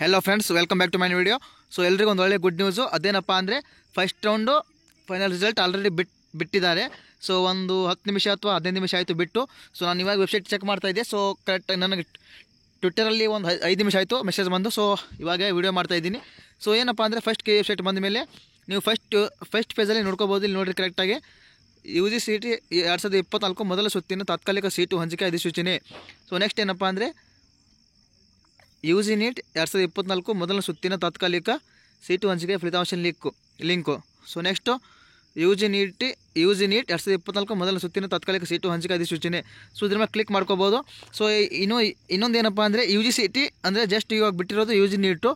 Hello friends, welcome back to my video. So ಎಲ್ರಿಗೂ ಒಂದು ಒಳ್ಳೆ ಗುಡ್ ನ್ಯೂಸು. ಅದೇನಪ್ಪ ಅಂದರೆ first round final result already ಬಿಟ್ಟಿದ್ದಾರೆ. ಸೊ ಒಂದು 10 ನಿಮಿಷ ಅಥವಾ 15 ನಿಮಿಷ ಆಯಿತು ಬಿಟ್ಟು. ಸೊ ನಾನು ಇವಾಗ ವೆಬ್ಸೈಟ್ ಚೆಕ್ ಮಾಡ್ತಾ ಇದ್ದೆ. ಸೊ ಕರೆಕ್ಟ್ ನನಗೆ ಟ್ವಿಟ್ಟರಲ್ಲಿ ಒಂದು 5 ನಿಮಿಷ ಆಯಿತು ಮೆಸೇಜ್ ಬಂದು. ಸೊ ಇವಾಗ ವಿಡಿಯೋ ಮಾಡ್ತಾಯಿದ್ದೀನಿ. ಸೊ ಏನಪ್ಪ ಅಂದರೆ ಫಸ್ಟ್ ವೆಬ್ಸೈಟ್ ಬಂದ ಮೇಲೆ ನೀವು ಫಸ್ಟ್ ಪೇಜಲ್ಲಿ ನೋಡ್ಕೋಬೋದು. ಇಲ್ಲಿ ನೋಡಿರಿ ಕರೆಕ್ಟಾಗಿ UGCET 2024 ಮೊದಲ ಸುತ್ತಿನ ತಾತ್ಕಾಲಿಕ ಸೀಟು ಹಂಚಿಕೆ ಅಧಿಸೂಚನೆ. ಸೊ ನೆಕ್ಸ್ಟ್ ಏನಪ್ಪ ಅಂದರೆ UGNET 2024 ಮೊದಲ ಸುತ್ತಿನ ತಾತ್ಕಾಲಿಕ ಸೀಟು ಹಂಚಿಕೆ ಫಲಿತಾಂಶ ಲಿಂಕು. ಸೊ ನೆಕ್ಸ್ಟು UGNET 2024 ಮೊದಲ ಸುತ್ತಿನ ತಾತ್ಕಾಲಿಕ ಸೀಟು ಹಂಚಿಕೆ ಅಧಿಸೂಚನೆ. ಸೊ ಇದ್ರ ಮೇಲೆ ಕ್ಲಿಕ್ ಮಾಡ್ಕೋಬೋದು. ಸೊ ಇನ್ನೊಂದು ಏನಪ್ಪ ಅಂದರೆ UGCET ಅಂದರೆ ಜಸ್ಟ್ ಇವಾಗ ಬಿಟ್ಟಿರೋದು UGNET.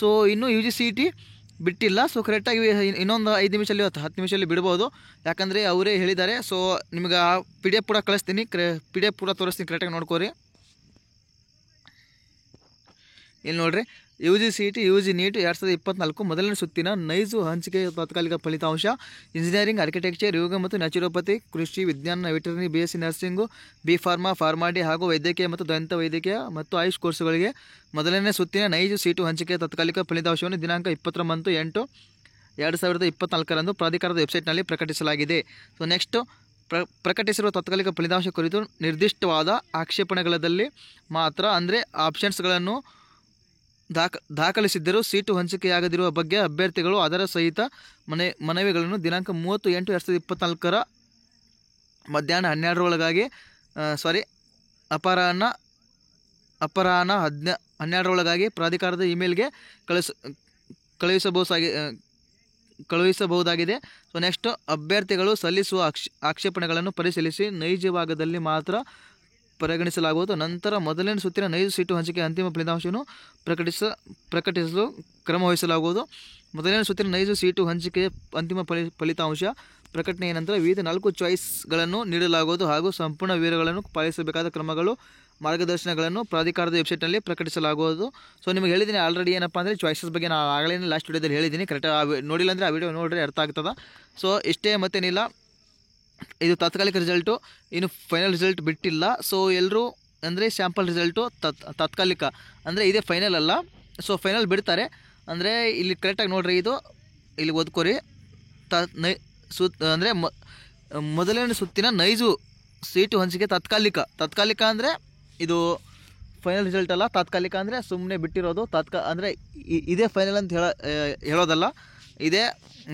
ಸೊ ಇನ್ನೂ UGCET ಬಿಟ್ಟಿಲ್ಲ. ಸೊ ಕರೆಕ್ಟಾಗಿ ಇನ್ನೊಂದು 5 ನಿಮಿಷದಲ್ಲಿ 10 ನಿಮಿಷದಲ್ಲಿ ಬಿಡ್ಬೋದು, ಯಾಕಂದರೆ ಅವರೇ ಹೇಳಿದ್ದಾರೆ. ಸೊ ನಿಮ್ಗೆ PDF ಕೂಡ ಕಳಿಸ್ತೀನಿ, PDF ಕೂಡ ತೋರಿಸ್ತೀನಿ, ಕರೆಕ್ಟಾಗಿ ನೋಡ್ಕೋರಿ. ಇಲ್ಲಿ ನೋಡ್ರಿ, UGCET UGNET 2024 ಮೊದಲನೇ ಸುತ್ತಿನ ನೈಜ ಹಂಚಿಕೆ ತಾತ್ಕಾಲಿಕ ಫಲಿತಾಂಶ. ಇಂಜಿನಿಯರಿಂಗ್, ಆರ್ಕಿಟೆಕ್ಚರ್, ಯೋಗ ಮತ್ತು ನ್ಯಾಚುರೋಪತಿ, ಕೃಷಿ ವಿಜ್ಞಾನ, ವೆಟರ್ನರಿ, BSc ನರ್ಸಿಂಗು, B.Pharma, ಫಾರ್ಮಾಡಿ ಹಾಗೂ ವೈದ್ಯಕೀಯ ಮತ್ತು ದಂತ ವೈದ್ಯಕೀಯ ಮತ್ತು ಆಯುಷ್ ಕೋರ್ಸುಗಳಿಗೆ ಮೊದಲನೇ ಸುತ್ತಿನ ನೈಜ ಸೀಟು ಹಂಚಿಕೆ ತಾತ್ಕಾಲಿಕ ಫಲಿತಾಂಶವನ್ನು ದಿನಾಂಕ 29/8/2024 ಪ್ರಾಧಿಕಾರದ ವೆಬ್ಸೈಟ್ನಲ್ಲಿ ಪ್ರಕಟಿಸಲಾಗಿದೆ. ಸೊ ನೆಕ್ಸ್ಟು ಪ್ರಕಟಿಸಿರುವ ತಾತ್ಕಾಲಿಕ ಫಲಿತಾಂಶ ಕುರಿತು ನಿರ್ದಿಷ್ಟವಾದ ಆಕ್ಷೇಪಣೆಗಳಲ್ಲಿ ಮಾತ್ರ, ಅಂದರೆ ಆಪ್ಷನ್ಸ್ಗಳನ್ನು ದಾಖಲಿಸಿದ್ದರೂ ಸೀಟು ಹಂಚಿಕೆಯಾಗದಿರುವ ಬಗ್ಗೆ ಅಭ್ಯರ್ಥಿಗಳು ಅದರ ಸಹಿತ ಮನವಿಗಳನ್ನು ದಿನಾಂಕ 30/8/2024 ಮಧ್ಯಾಹ್ನ 12ರೊಳಗಾಗಿ ಅಪರಾಹ್ನ 12ರೊಳಗಾಗಿ ಪ್ರಾಧಿಕಾರದ ಇಮೇಲ್ಗೆ ಕಳುಹಿಸಬಹುದಾಗಿದೆ. ಸೊ ನೆಕ್ಸ್ಟ್ ಅಭ್ಯರ್ಥಿಗಳು ಸಲ್ಲಿಸುವ ಆಕ್ಷೇಪಣೆಗಳನ್ನು ಪರಿಶೀಲಿಸಿ ನೈಜ ಭಾಗದಲ್ಲಿ ಮಾತ್ರ ಪರಿಗಣಿಸಲಾಗುವುದು. ನಂತರ ಮೊದಲನೇ ಸುತ್ತಿನ ನೈಜ ಸೀಟು ಹಂಚಿಕೆ ಅಂತಿಮ ಫಲಿತಾಂಶವನ್ನು ಪ್ರಕಟಿಸಲು ಕ್ರಮ ವಹಿಸಲಾಗುವುದು. ಮೊದಲನೇ ಸುತ್ತಿನ ನೈಜ ಸೀಟು ಹಂಚಿಕೆಯ ಅಂತಿಮ ಫಲಿತಾಂಶ ಪ್ರಕಟಣೆಯ ನಂತರ ವಿವಿಧ 4 ಚಾಯ್ಸ್ಗಳನ್ನು ನೀಡಲಾಗುವುದು ಹಾಗೂ ಸಂಪೂರ್ಣ ವಿವರಗಳನ್ನು ಪಾಲಿಸಬೇಕಾದ ಕ್ರಮಗಳು, ಮಾರ್ಗದರ್ಶನಗಳನ್ನು ಪ್ರಾಧಿಕಾರದ ವೆಬ್ಸೈಟ್ನಲ್ಲಿ ಪ್ರಕಟಿಸಲಾಗುವುದು. ಸೊ ನಿಮಗೆ ಹೇಳಿದ್ದೀನಿ ಆಲ್ರೆಡಿ ಏನಪ್ಪ ಅಂದರೆ ಚಾಯ್ಸಸ್ ಬಗ್ಗೆ ನಾನು ಆಗಲೇ ಲಾಸ್ಟ್ ವಿಡಿಯೋದಲ್ಲಿ ಹೇಳಿದ್ದೀನಿ. ಕರೆಕ್ಟಾಗಿ ನೋಡಿಲ್ಲ ಅಂದರೆ ಆ ವಿಡಿಯೋ ನೋಡಿದ್ರೆ ಅರ್ಥ ಆಗ್ತದೆ. ಸೊ ಇಷ್ಟೇ, ಮತ್ತೇನಿಲ್ಲ. ಇದು ತಾತ್ಕಾಲಿಕ ರಿಸಲ್ಟು, ಇನ್ನು ಫೈನಲ್ ರಿಸಲ್ಟ್ ಬಿಟ್ಟಿಲ್ಲ. ಸೊ ಎಲ್ಲರೂ ಅಂದರೆ ಸ್ಯಾಂಪಲ್ ರಿಸಲ್ಟು ತಾತ್ಕಾಲಿಕ, ಅಂದರೆ ಇದೇ ಫೈನಲ್ ಅಲ್ಲ. ಸೊ ಫೈನಲ್ ಬಿಡ್ತಾರೆ ಅಂದರೆ ಇಲ್ಲಿ ಕರೆಕ್ಟಾಗಿ ನೋಡಿರಿ, ಇದು ಇಲ್ಲಿ ಓದ್ಕೋರಿ. ಅಂದರೆ ಮೊದಲನೇ ಸುತ್ತಿನ ನೈಜು ಸೀಟು ಹಂಚಿಕೆ ತಾತ್ಕಾಲಿಕ ಅಂದರೆ ಇದು ಫೈನಲ್ ರಿಸಲ್ಟ್ ಅಲ್ಲ. ತಾತ್ಕಾಲಿಕ ಅಂದರೆ ಸುಮ್ಮನೆ ಬಿಟ್ಟಿರೋದು. ಅಂದರೆ ಇದೇ ಫೈನಲ್ ಅಂತ ಹೇಳೋದಲ್ಲ, ಇದೇ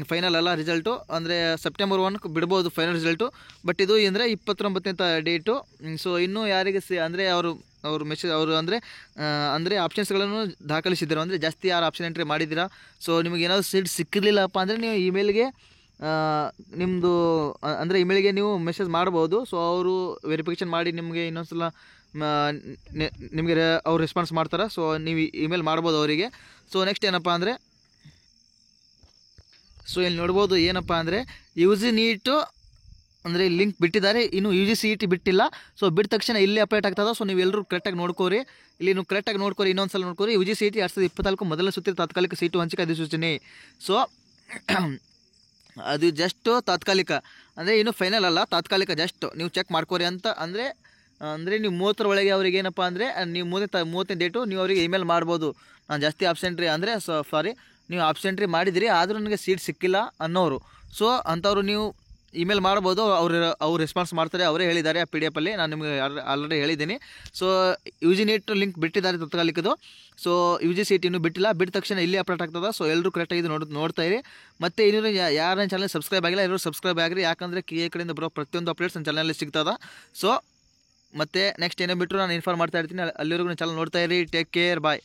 ಫೈನಲ್ ಅಲ್ಲ ರಿಸಲ್ಟು. ಅಂದರೆ ಸೆಪ್ಟೆಂಬರ್ 1 ಬಿಡ್ಬೋದು ಫೈನಲ್ ರಿಸಲ್ಟು. ಬಟ್ ಇದು ಅಂದರೆ 29ನೇ ಡೇಟು. ಸೊ ಇನ್ನೂ ಯಾರಿಗೆ ಅಂದರೆ ಅವರು ಮೆಸೇಜ್ ಅಂದರೆ ಆಪ್ಷನ್ಸ್ಗಳನ್ನು ದಾಖಲಿಸಿದ್ದಾರೆ, ಅಂದರೆ ಜಾಸ್ತಿ ಯಾರು ಆಪ್ಷನ್ ಎಂಟ್ರಿ ಮಾಡಿದ್ದೀರಾ. ಸೊ ನಿಮಗೆ ಏನಾದರೂ ಸೀಟ್ ಸಿಕ್ಕಿರಲಿಲ್ಲಪ್ಪ ಅಂದರೆ ನೀವು ಇಮೇಲ್ಗೆ ನಿಮ್ಮದು ಅಂದರೆ ಇಮೇಲ್ಗೆ ನೀವು ಮೆಸೇಜ್ ಮಾಡ್ಬೋದು. ಸೊ ಅವರು ವೆರಿಫಿಕೇಷನ್ ಮಾಡಿ ನಿಮಗೆ ಇನ್ನೊಂದು ಸಲ ನಿಮಗೆ ಅವ್ರು ರೆಸ್ಪಾನ್ಸ್ ಮಾಡ್ತಾರೆ. ಸೊ ನೀವು ಇಮೇಲ್ ಮಾಡ್ಬೋದು ಅವರಿಗೆ. ಸೊ ನೆಕ್ಸ್ಟ್ ಏನಪ್ಪ ಅಂದರೆ, ಸೊ ಇಲ್ಲಿ ನೋಡ್ಬೋದು ಏನಪ್ಪ ಅಂದರೆ UGNET ಅಂದರೆ ಲಿಂಕ್ ಬಿಟ್ಟಿದ್ದಾರೆ, ಇನ್ನು UGCET ಬಿಟ್ಟಿಲ್ಲ. ಸೊ ಬಿಟ್ಟ ತಕ್ಷಣ ಇಲ್ಲೇ ಅಪ್ಡೇಟ್ ಆಗ್ತದೆ. ಸೊ ನೀವೆಲ್ಲರೂ ಕರೆಕ್ಟಾಗಿ ನೋಡ್ಕೋರಿ, ಇಲ್ಲಿ ನೀವು ಕರೆಕ್ಟಾಗಿ ನೋಡ್ಕೋರಿ, ಇನ್ನೊಂದು ಸಲ ನೋಡ್ಕೋರಿ. UGCET 2024 ಮೊದಲ ಸುತ್ತಿನ ತಾತ್ಕಾಲಿಕ ಸೀಟು ಹಂಚಿಕೆ ಅಧಿಸೂಚನೆ. ಸೊ ಅದು ಜಸ್ಟು ತಾತ್ಕಾಲಿಕ, ಅಂದರೆ ಇನ್ನೂ ಫೈನಲ್ ಅಲ್ಲ, ತಾತ್ಕಾಲಿಕ. ಜಸ್ಟ್ ನೀವು ಚೆಕ್ ಮಾಡ್ಕೋರಿ ಅಂತ. ಅಂದರೆ ನೀವು 30ರೊಳಗೆ ಅವ್ರಿಗೆ ಏನಪ್ಪ ಅಂದರೆ ನೀವು 30ನೇ ಡೇಟು ನೀವು ಅವರಿಗೆ ಇಮೇಲ್ ಮಾಡ್ಬೋದು. ನಾನು ಜಾಸ್ತಿ ಆಬ್ಸೆಂಟ್ರಿ ಅಂದರೆ ನೀವು ಆಬ್ಸೆಂಟ್ರಿ ಮಾಡಿದಿರಿ ಆದರೂ ನನಗೆ ಸೀಟ್ ಸಿಕ್ಕಿಲ್ಲ ಅನ್ನೋರು. ಸೊ ಅಂಥವ್ರು ನೀವು ಇಮೇಲ್ ಮಾಡ್ಬೋದು, ಅವ್ರು ರೆಸ್ಪಾನ್ಸ್ ಮಾಡ್ತಾರೆ. ಅವರೇ ಹೇಳಿದ್ದಾರೆ ಆ PDF-ಅಲ್ಲಿ, ನಾನು ನಿಮಗೆ ಆಲ್ರೆಡಿ ಹೇಳಿದ್ದೀನಿ. ಸೊ UGNET ಲಿಂಕ್ ಬಿಟ್ಟಿದ್ದಾರೆ ತಾತ್ಕಾಲಿಕದು. ಸೊ UGCET ಇನ್ನೂ ಬಿಟ್ಟಿಲ್ಲ, ಬಿಟ್ಟ ತಕ್ಷಣ ಇಲ್ಲಿ ಅಪ್ಡೇಟ್ ಆಗ್ತದೆ. ಸೊ ಎಲ್ಲರೂ ಕರೆಕ್ಟಾಗಿ ಇದು ನೋಡ್ತಾ ಇರಿ. ಮತ್ತು ಇನ್ನೂ ಯಾರ ಚಾನಲ್ ಸಬ್ಸ್ಕ್ರೈಬ್ ಆಗಿಲ್ಲ ಎಲ್ಲರೂ ಸಬ್ಸ್ಕ್ರೈಬ್ ಆಗಿರಿ, ಯಾಕಂದರೆ KA ಕಡೆಯಿಂದ ಬರೋ ಪ್ರತಿಯೊಂದು ಅಪ್ಡೇಟ್ಸ್ ನನ್ನ ಚಾನಲಲ್ಲಿ ಸಿಗ್ತದೆ. ಸೊ ಮತ್ತು ನೆಕ್ಸ್ಟ್ ಏನೋ ಬಿಟ್ಟರು ನಾನು ಇನ್ಫಾರ್ಮ್ ಮಾಡ್ತಾ ಇರ್ತೀನಿ. ಅಲ್ಲಿವರೆಗೂ ಚಾನಲ್ ನೋಡ್ತಾ ಇರಿ. ಟೇಕ್ ಕೇರ್, ಬಾಯ್.